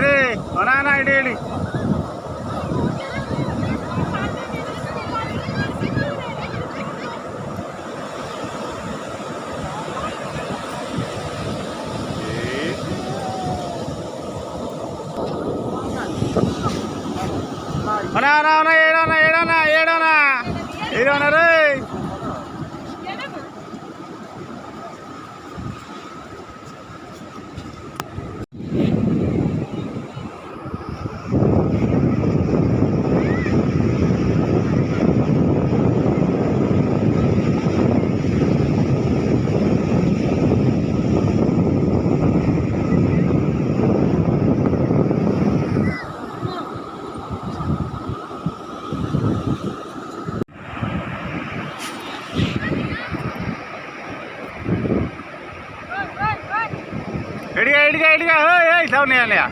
ఏది అనా ఇడి ఇడి అనా ఏడనా ఏడనా ఏడనా ఏడనా రే ఎడిగా ఎడిగా ఎడిగా సౌండ్ అన్నయ్య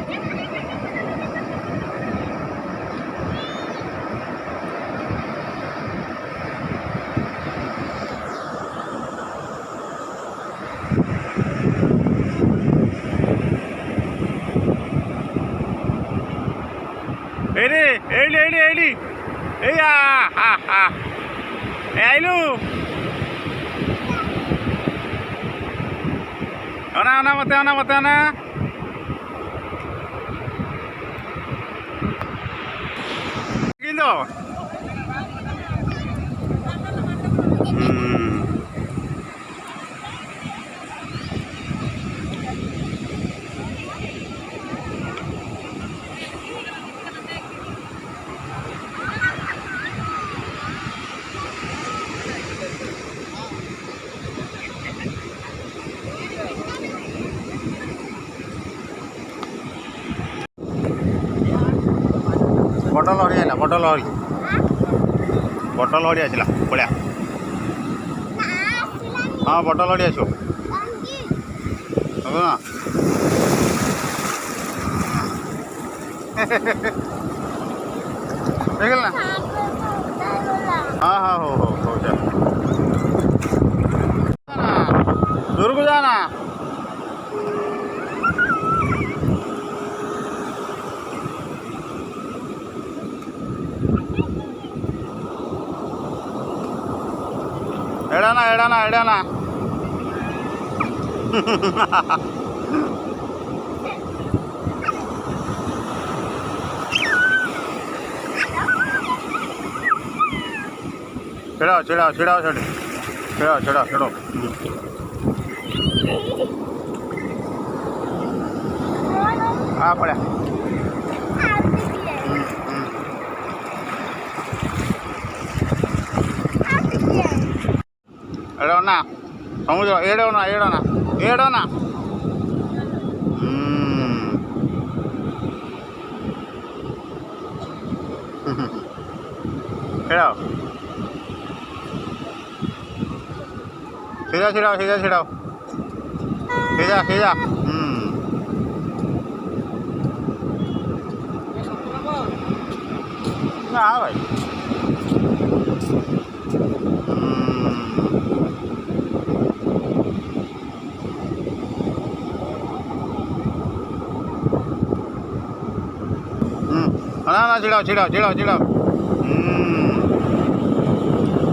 ఏడి ఏడి ఏడి ఏడి ఏయా ఐలు అవునా అవునా ಮತ್ತೆ అవునా ಮತ್ತೆ అవునా కిందో ବଡ଼ ଲହରୀ ଆସିଲା ବଡ଼ ଲହରୀ ଆସିଲା ପଳିଆ ହଁ ବଡ଼ ଲହରୀ ଆସିବ ହବ ନା ହେଇଗଲା ନା ହଁ ହଁ ହଉ ହଉ ହଉ ଯା ଦୂରକୁ ଯା ନା ఎడానా ఎడానా ఎడానా छिड़ाओ छिड़ाओ छिड़ाओ छिड़ाओ छिड़ाओ छिड़ाओ छिड़ाओ हाँ पड़ा एडोना समुद्र एडोना एडोना एडोना छिड़ाओ सीधा छिड़ाओ सीधा छिड़ाओ सीधा सीधा ना भाई ना ना छिड़ाओ छिड़ाओ छिड़ाओ छिड़ाओ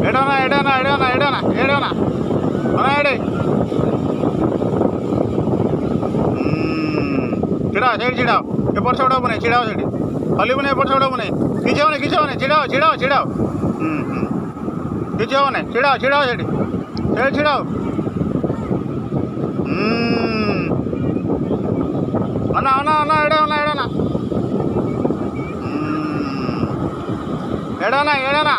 एडोना एडोना एडोना एडोना एडोना ना एडे छिड़ाओ सेठ छिड़ाओ एपट सेपट हम नहीं छिड़ाओ सेठ हलबू नहीं एपट सेपट हम नहीं किसी होने छिड़ाओ छिड़ाओ छिड़ाओ किसी होने छिड़ाओ छिड़ाओ सेठ सेठ छिड़ाओ अना अना अना एडोना एडोना एडोना एडोना